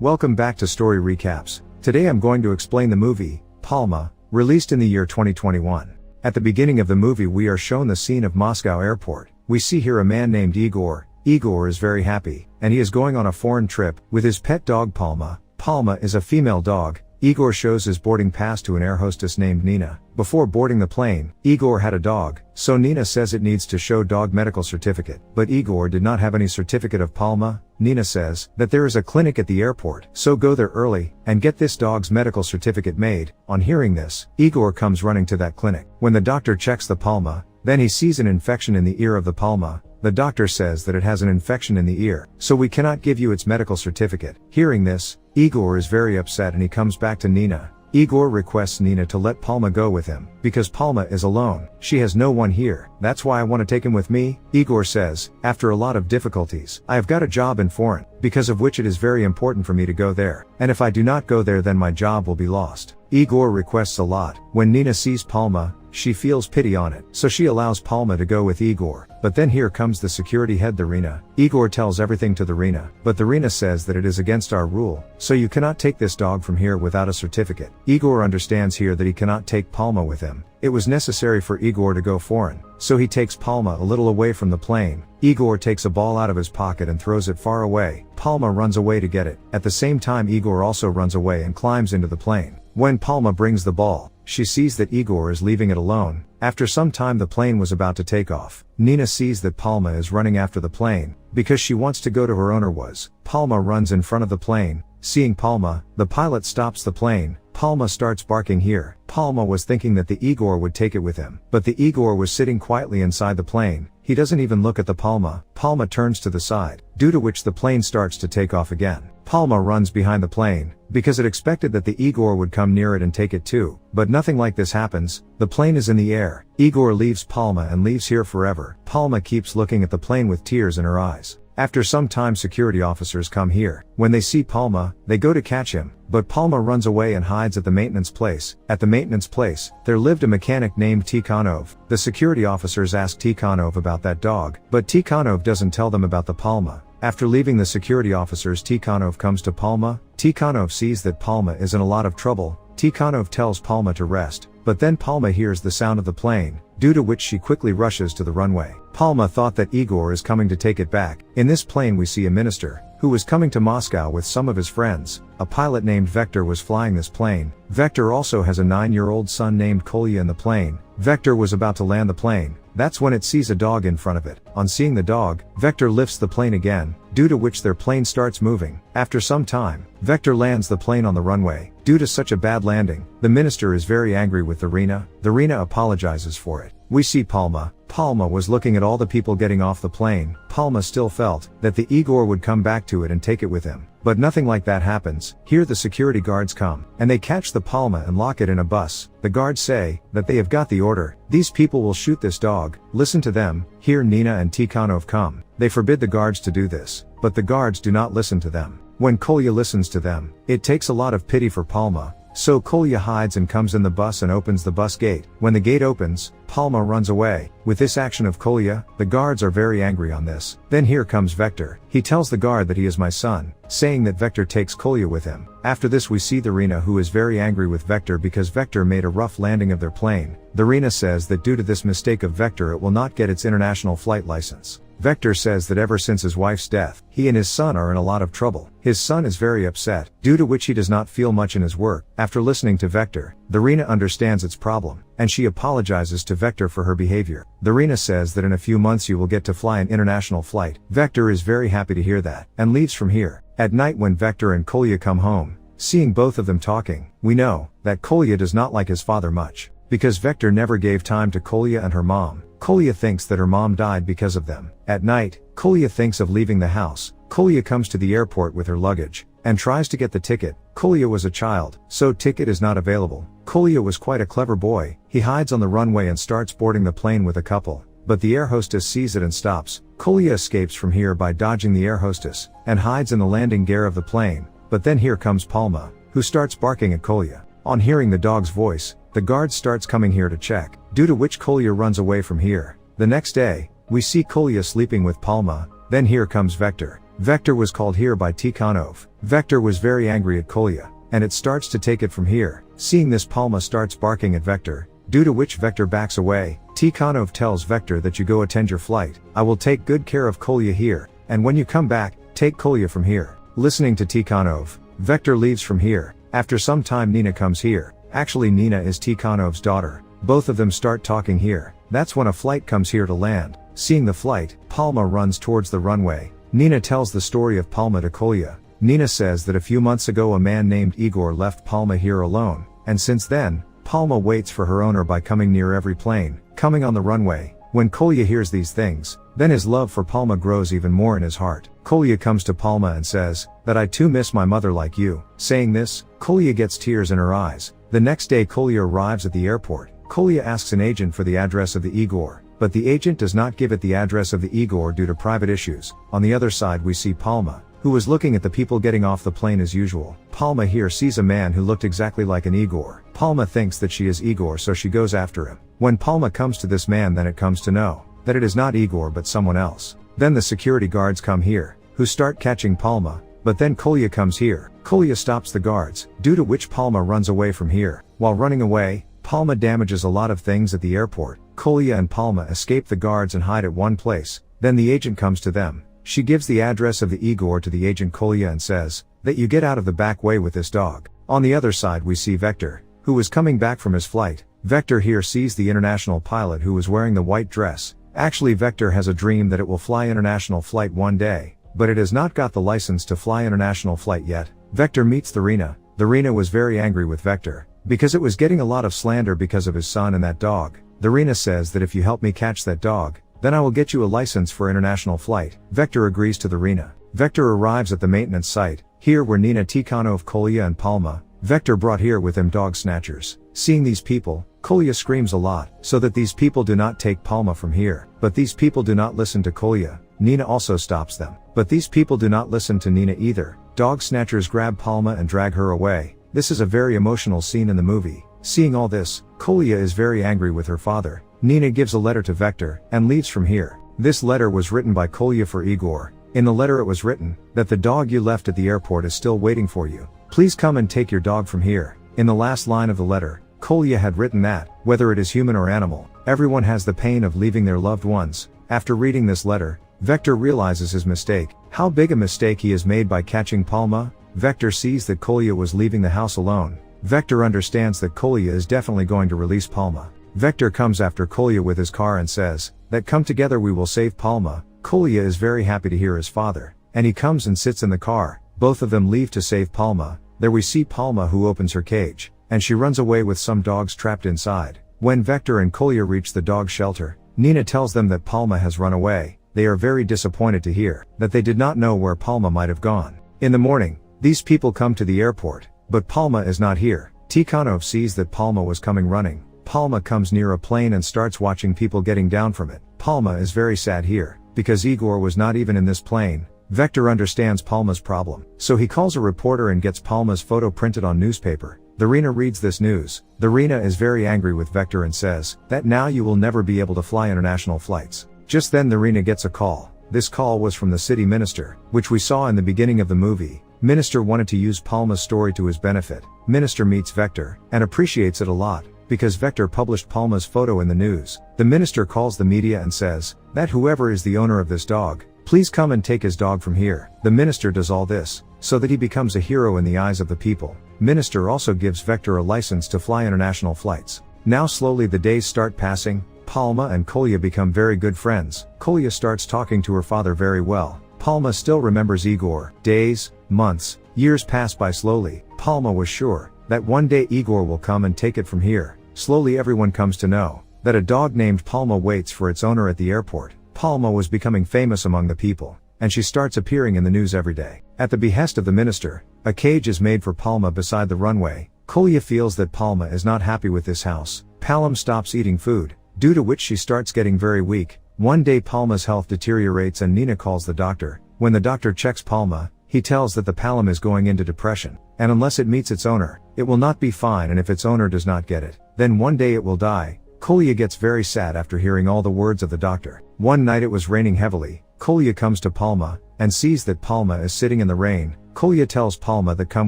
Welcome back to Story Recaps. Today I'm going to explain the movie, Palma, released in the year 2021. At the beginning of the movie we are shown the scene of Moscow airport. We see here a man named Igor. Igor is very happy, and he is going on a foreign trip, with his pet dog Palma. Palma is a female dog. Igor shows his boarding pass to an air hostess named Nina. Before boarding the plane, Igor had a dog, so Nina says it needs to show dog medical certificate, but Igor did not have any certificate of Palma. Nina says that there is a clinic at the airport, so go there early, and get this dog's medical certificate made. On hearing this, Igor comes running to that clinic. When the doctor checks the Palma, then he sees an infection in the ear of the Palma. The doctor says that it has an infection in the ear, so we cannot give you its medical certificate. Hearing this, Igor is very upset and he comes back to Nina. Igor requests Nina to let Palma go with him, because Palma is alone. She has no one here. That's why I want to take him with me. Igor says, after a lot of difficulties, I have got a job in foreign, because of which it is very important for me to go there. And if I do not go there then my job will be lost. Igor requests a lot. When Nina sees Palma, she feels pity on it, so she allows Palma to go with Igor. But then here comes the security head, the Rina. Igor tells everything to the Rina, but the Rina says that it is against our rule, so you cannot take this dog from here without a certificate. Igor understands here that he cannot take Palma with him. It was necessary for Igor to go foreign, so he takes Palma a little away from the plane. Igor takes a ball out of his pocket and throws it far away. Palma runs away to get it. At the same time Igor also runs away and climbs into the plane. When Palma brings the ball, she sees that Igor is leaving it alone. After some time the plane was about to take off. Nina sees that Palma is running after the plane, because she wants to go to her owner was. Palma runs in front of the plane. Seeing Palma, the pilot stops the plane. Palma starts barking here. Palma was thinking that the Igor would take it with him, but the Igor was sitting quietly inside the plane. He doesn't even look at the Palma. Palma turns to the side, due to which the plane starts to take off again. Palma runs behind the plane, because it expected that the Igor would come near it and take it too, but nothing like this happens. The plane is in the air. Igor leaves Palma and leaves here forever. Palma keeps looking at the plane with tears in her eyes. After some time security officers come here. When they see Palma, they go to catch him, but Palma runs away and hides at the maintenance place. At the maintenance place, there lived a mechanic named Tikhonov. The security officers ask Tikhonov about that dog, but Tikhonov doesn't tell them about the Palma. After leaving the security officers, Tikhonov comes to Palma. Tikhonov sees that Palma is in a lot of trouble. Tikhonov tells Palma to rest, but then Palma hears the sound of the plane, due to which she quickly rushes to the runway. Palma thought that Igor is coming to take it back. In this plane we see a minister, who was coming to Moscow with some of his friends. A pilot named Vector was flying this plane. Vector also has a 9-year-old son named Kolya in the plane. Vector was about to land the plane. That's when it sees a dog in front of it. On seeing the dog, Vector lifts the plane again, due to which their plane starts moving. After some time, Vector lands the plane on the runway. Due to such a bad landing, the minister is very angry with the Rina. The Rina apologizes for it. We see Palma. Palma was looking at all the people getting off the plane. Palma still felt that the Igor would come back to it and take it with him. But nothing like that happens. Here the security guards come, and they catch the Palma and lock it in a bus. The guards say that they have got the order. These people will shoot this dog. Listen to them. Here Nina and Tikhonov come. They forbid the guards to do this, but the guards do not listen to them. When Kolya listens to them, it takes a lot of pity for Palma. So Kolya hides and comes in the bus and opens the bus gate. When the gate opens, Palma runs away. With this action of Kolya, the guards are very angry on this. Then here comes Vector. He tells the guard that he is my son, saying that Vector takes Kolya with him. After this we see the Rina, who is very angry with Vector because Vector made a rough landing of their plane. The Rina says that due to this mistake of Vector it will not get its international flight license. Vector says that ever since his wife's death, he and his son are in a lot of trouble. His son is very upset, due to which he does not feel much in his work. After listening to Vector, the Rina understands its problem, and she apologizes to Vector for her behavior. The Rina says that in a few months you will get to fly an international flight. Vector is very happy to hear that, and leaves from here. At night when Vector and Kolya come home, seeing both of them talking, we know that Kolya does not like his father much, because Vector never gave time to Kolya and her mom. Kolya thinks that her mom died because of them. At night, Kolya thinks of leaving the house. Kolya comes to the airport with her luggage, and tries to get the ticket. Kolya was a child, so ticket is not available. Kolya was quite a clever boy. He hides on the runway and starts boarding the plane with a couple, but the air hostess sees it and stops. Kolya escapes from here by dodging the air hostess, and hides in the landing gear of the plane. But then here comes Palma, who starts barking at Kolya. On hearing the dog's voice, the guard starts coming here to check, due to which Kolya runs away from here. The next day, we see Kolya sleeping with Palma. Then here comes Vector. Vector was called here by Tikhonov. Vector was very angry at Kolya, and it starts to take it from here. Seeing this, Palma starts barking at Vector, due to which Vector backs away. Tikhonov tells Vector that you go attend your flight. I will take good care of Kolya here, and when you come back, take Kolya from here. Listening to Tikhonov, Vector leaves from here. After some time, Nina comes here. Actually, Nina is Tikhonov's daughter. Both of them start talking here. That's when a flight comes here to land. Seeing the flight, Palma runs towards the runway. Nina tells the story of Palma to Kolya. Nina says that a few months ago a man named Igor left Palma here alone, and since then, Palma waits for her owner by coming near every plane coming on the runway. When Kolya hears these things, then his love for Palma grows even more in his heart. Kolya comes to Palma and says that I too miss my mother like you. Saying this, Kolya gets tears in her eyes. The next day, Kolya arrives at the airport. Kolya asks an agent for the address of the Igor, but the agent does not give it the address of the Igor due to private issues. On the other side, we see Palma, who was looking at the people getting off the plane as usual. Palma here sees a man who looked exactly like an Igor. Palma thinks that she is Igor, so she goes after him. When Palma comes to this man, then it comes to know that it is not Igor but someone else. Then the security guards come here, who start catching Palma, but then Kolya comes here. Kolya stops the guards, due to which Palma runs away from here. While running away, Palma damages a lot of things at the airport. Kolya and Palma escape the guards and hide at one place. Then the agent comes to them. She gives the address of the Igor to the agent Kolya and says that you get out of the back way with this dog. On the other side, we see Vector, who was coming back from his flight. Vector here sees the international pilot who was wearing the white dress. Actually, Vector has a dream that it will fly international flight one day, but it has not got the license to fly international flight yet. Vector meets the Rena. The Rena was very angry with Vector, because it was getting a lot of slander because of his son and that dog. The Rena says that if you help me catch that dog, then I will get you a license for international flight. Vector agrees to the Rena. Vector arrives at the maintenance site, here were Nina, Tikhonov, Kolya and Palma. Vector brought here with him dog snatchers. Seeing these people, Kolya screams a lot, so that these people do not take Palma from here. But these people do not listen to Kolya. Nina also stops them. But these people do not listen to Nina either. Dog snatchers grab Palma and drag her away. This is a very emotional scene in the movie. Seeing all this, Kolya is very angry with her father. Nina gives a letter to Vector, and leaves from here. This letter was written by Kolya for Igor. In the letter it was written, that the dog you left at the airport is still waiting for you. Please come and take your dog from here. In the last line of the letter, Kolya had written that, whether it is human or animal, everyone has the pain of leaving their loved ones. After reading this letter, Vector realizes his mistake. How big a mistake he has made by catching Palma. Vector sees that Kolya was leaving the house alone. Vector understands that Kolya is definitely going to release Palma. Vector comes after Kolya with his car and says that come together we will save Palma. Kolya is very happy to hear his father, and he comes and sits in the car. Both of them leave to save Palma. There we see Palma, who opens her cage, and she runs away with some dogs trapped inside. When Vector and Kolya reach the dog shelter, Nina tells them that Palma has run away. They are very disappointed to hear that they did not know where Palma might have gone. In the morning, these people come to the airport, but Palma is not here. Tikhonov sees that Palma was coming running. Palma comes near a plane and starts watching people getting down from it. Palma is very sad here, because Igor was not even in this plane. Vector understands Palma's problem, so he calls a reporter and gets Palma's photo printed on newspaper. The Rena reads this news. The Rena is very angry with Vector and says that now you will never be able to fly international flights. Just then the Rena gets a call. This call was from the city minister, which we saw in the beginning of the movie. Minister wanted to use Palma's story to his benefit. Minister meets Vector, and appreciates it a lot, because Vector published Palma's photo in the news. The minister calls the media and says that whoever is the owner of this dog, please come and take his dog from here. The minister does all this, so that he becomes a hero in the eyes of the people. Minister also gives Vector a license to fly international flights. Now slowly the days start passing. Palma and Kolya become very good friends. Kolya starts talking to her father very well. Palma still remembers Igor. Days, months, years pass by slowly. Palma was sure that one day Igor will come and take it from here. Slowly everyone comes to know that a dog named Palma waits for its owner at the airport. Palma was becoming famous among the people, and she starts appearing in the news every day. At the behest of the minister, a cage is made for Palma beside the runway. Kolya feels that Palma is not happy with this house. Palma stops eating food, due to which she starts getting very weak. One day Palma's health deteriorates and Nina calls the doctor. When the doctor checks Palma, he tells that the Palma is going into depression, and unless it meets its owner, it will not be fine, and if its owner does not get it, then one day it will die. Kolya gets very sad after hearing all the words of the doctor. One night it was raining heavily. Kolya comes to Palma, and sees that Palma is sitting in the rain. Kolya tells Palma that come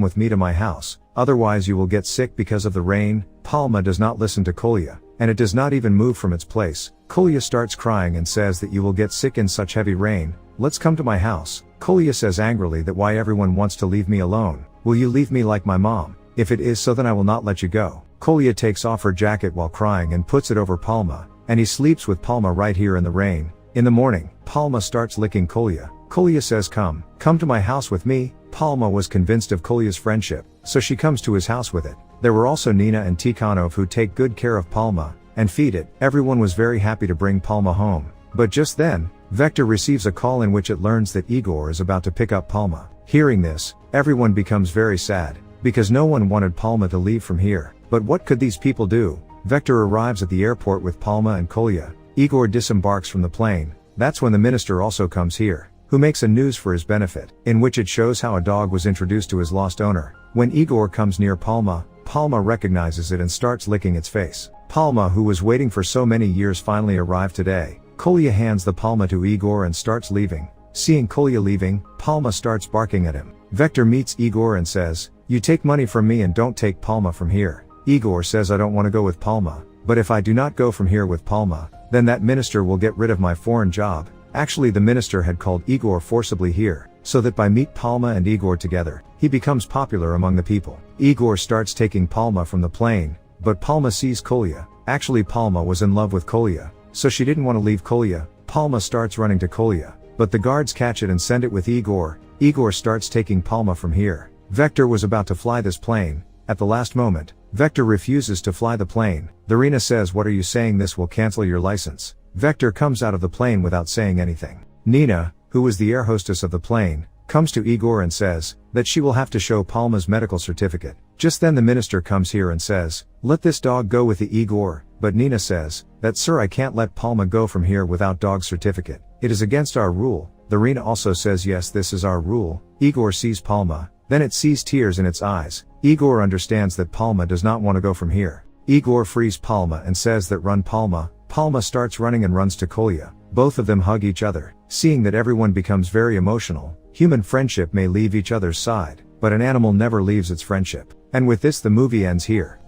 with me to my house, otherwise you will get sick because of the rain. Palma does not listen to Kolya, and it does not even move from its place. Kolya starts crying and says that you will get sick in such heavy rain, let's come to my house. Kolya says angrily that why everyone wants to leave me alone, will you leave me like my mom? If it is so then I will not let you go. Kolya takes off her jacket while crying and puts it over Palma, and he sleeps with Palma right here in the rain. In the morning, Palma starts licking Kolya. Kolya says come to my house with me. Palma was convinced of Kolya's friendship, so she comes to his house with it. There were also Nina and Tikhanov who take good care of Palma, and feed it. Everyone was very happy to bring Palma home. But just then, Vector receives a call in which it learns that Igor is about to pick up Palma. Hearing this, everyone becomes very sad, because no one wanted Palma to leave from here. But what could these people do? Vector arrives at the airport with Palma and Kolya. Igor disembarks from the plane. That's when the minister also comes here, who makes a news for his benefit, in which it shows how a dog was introduced to his lost owner. When Igor comes near Palma, Palma recognizes it and starts licking its face. Palma, who was waiting for so many years, finally arrived today. Kolya hands the Palma to Igor and starts leaving. Seeing Kolya leaving, Palma starts barking at him. Vector meets Igor and says, you take money from me and don't take Palma from here. Igor says I don't want to go with Palma, but if I do not go from here with Palma, then that minister will get rid of my foreign job. Actually the minister had called Igor forcibly here, so that by meet Palma and Igor together, he becomes popular among the people. Igor starts taking Palma from the plane, but Palma sees Kolya. Actually Palma was in love with Kolya, so she didn't want to leave Kolya. Palma starts running to Kolya, but the guards catch it and send it with Igor. Igor starts taking Palma from here. Vector was about to fly this plane. At the last moment, Vector refuses to fly the plane. Darina says what are you saying, this will cancel your license. Vector comes out of the plane without saying anything. Nina, who was the air hostess of the plane, comes to Igor and says that she will have to show Palma's medical certificate. Just then the minister comes here and says, let this dog go with the Igor, but Nina says that sir I can't let Palma go from here without dog certificate. It is against our rule. Darina also says yes this is our rule. Igor sees Palma, then it sees tears in its eyes. Igor understands that Palma does not want to go from here. Igor frees Palma and says that run Palma. Palma starts running and runs to Kolya. Both of them hug each other. Seeing that everyone becomes very emotional. Human friendship may leave each other's side, but an animal never leaves its friendship. And with this the movie ends here.